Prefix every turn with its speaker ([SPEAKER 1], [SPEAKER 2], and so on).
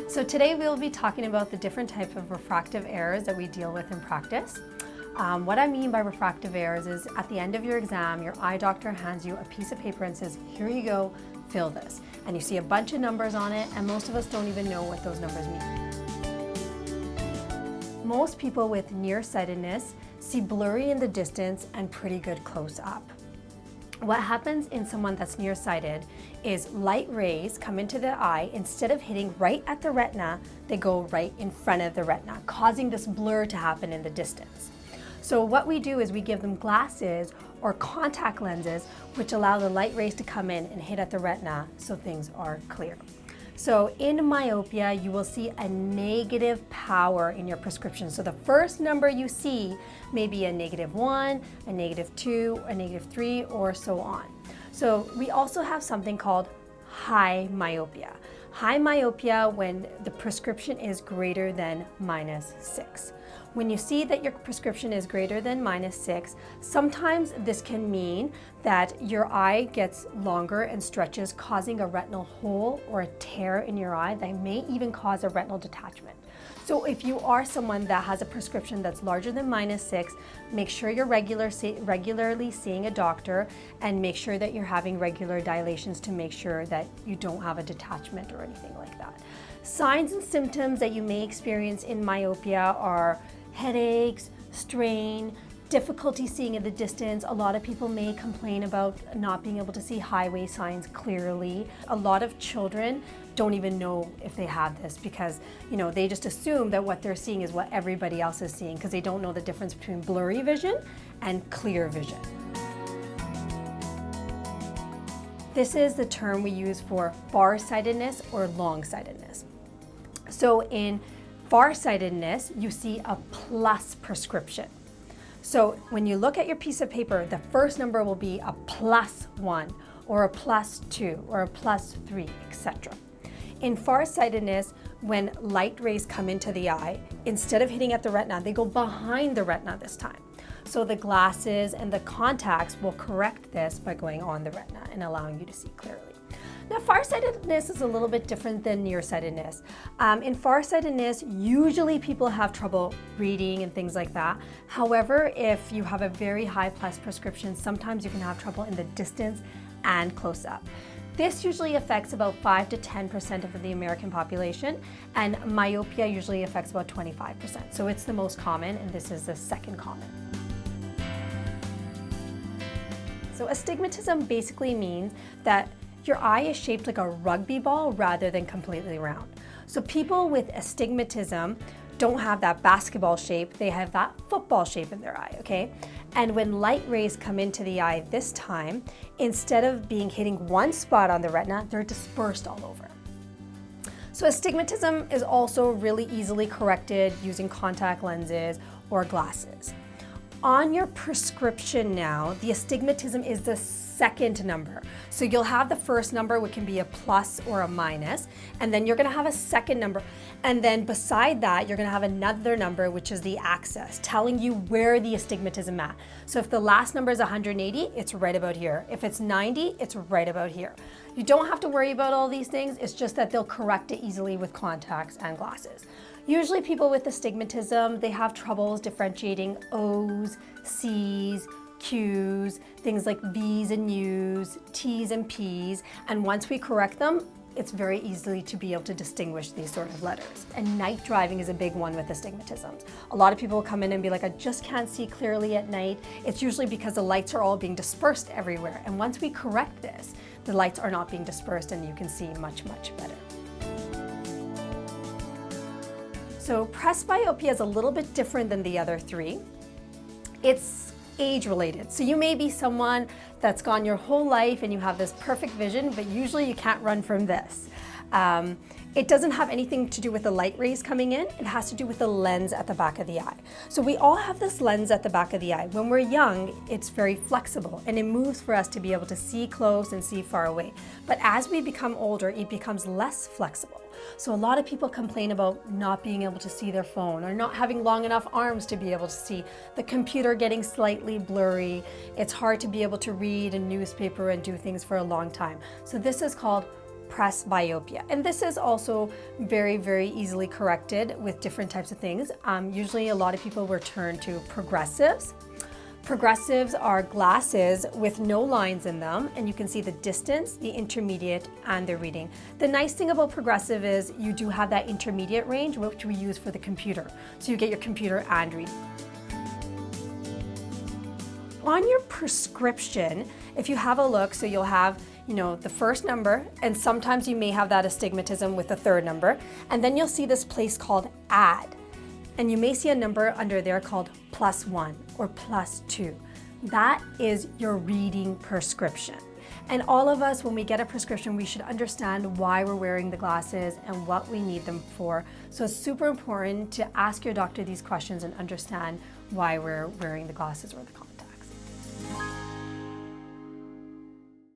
[SPEAKER 1] So today we'll be talking about the different types of refractive errors that we deal with in practice. What I mean by refractive errors is at the end of your exam, your eye doctor hands you a piece of paper and says, here you go, fill this. And you see a bunch of numbers on it, and most of us don't even know what those numbers mean. Most people with nearsightedness see blurry in the distance and pretty good close up. What happens in someone that's nearsighted is light rays come into the eye. Instead of hitting right at the retina, they go right in front of the retina, causing this blur to happen in the distance. So what we do is we give them glasses or contact lenses which allow the light rays to come in and hit at the retina so things are clear. So in myopia, you will see a negative power in your prescription. So the first number you see may be a -1, a -2, a -3, or so on. So we also have something called high myopia. High myopia when the prescription is greater than -6. When you see that your prescription is greater than -6, sometimes this can mean that your eye gets longer and stretches, causing a retinal hole or a tear in your eye that may even cause a retinal detachment. So if you are someone that has a prescription that's larger than -6, make sure you're regularly seeing a doctor, and make sure that you're having regular dilations to make sure that you don't have a detachment or anything like that. Signs and symptoms that you may experience in myopia are headaches, strain, difficulty seeing in the distance. A lot of people may complain about not being able to see highway signs clearly. A lot of children don't even know if they have this because, they just assume that what they're seeing is what everybody else is seeing because they don't know the difference between blurry vision and clear vision. This is the term we use for farsightedness or longsightedness. So in farsightedness, you see a plus prescription. So when you look at your piece of paper, the first number will be a +1 or a +2 or a +3, etc. In farsightedness, when light rays come into the eye, instead of hitting at the retina, they go behind the retina this time. So the glasses and the contacts will correct this by going on the retina and allowing you to see clearly. Now, farsightedness is a little bit different than nearsightedness. In farsightedness, usually people have trouble reading and things like that. However, if you have a very high plus prescription, sometimes you can have trouble in the distance and close up. This usually affects about 5 to 10% of the American population, and myopia usually affects about 25%. So it's the most common, and this is the second common. So astigmatism basically means that your eye is shaped like a rugby ball rather than completely round. So people with astigmatism don't have that basketball shape, they have that football shape in their eye, okay? And when light rays come into the eye this time, instead of hitting one spot on the retina, they're dispersed all over. So astigmatism is also really easily corrected using contact lenses or glasses. On your prescription now, the astigmatism is the second number. So you'll have the first number, which can be a plus or a minus, and then you're gonna have a second number. And then beside that, you're gonna have another number, which is the axis, telling you where the astigmatism is at. So if the last number is 180, it's right about here. If it's 90, it's right about here. You don't have to worry about all these things, it's just that they'll correct it easily with contacts and glasses. Usually people with astigmatism, they have troubles differentiating O's, C's, Q's, things like V's and U's, T's and P's, and once we correct them, it's very easy to be able to distinguish these sort of letters. And night driving is a big one with astigmatism. A lot of people will come in and be like, I just can't see clearly at night. It's usually because the lights are all being dispersed everywhere. And once we correct this, the lights are not being dispersed and you can see much, much better. So presbyopia is a little bit different than the other three. It's age-related. So you may be someone that's gone your whole life and you have this perfect vision, but usually you can't run from this. It doesn't have anything to do with the light rays coming in. It has to do with the lens at the back of the eye. So we all have this lens at the back of the eye. When we're young, it's very flexible and it moves for us to be able to see close and see far away. But as we become older, it becomes less flexible. So a lot of people complain about not being able to see their phone or not having long enough arms to be able to see, the computer getting slightly blurry. It's hard to be able to read a newspaper and do things for a long time. So this is called presbyopia. And this is also very, very easily corrected with different types of things. Usually a lot of people will turn to progressives. Progressives are glasses with no lines in them, and you can see the distance, the intermediate, and the reading. The nice thing about progressive is you do have that intermediate range, which we use for the computer. So you get your computer and reading. On your prescription, if you have a look, so you'll have, the first number, and sometimes you may have that astigmatism with the third number, and then you'll see this place called add. And you may see a number under there called +1 or +2. That is your reading prescription. And all of us, when we get a prescription, we should understand why we're wearing the glasses and what we need them for. So it's super important to ask your doctor these questions and understand why we're wearing the glasses or the contacts.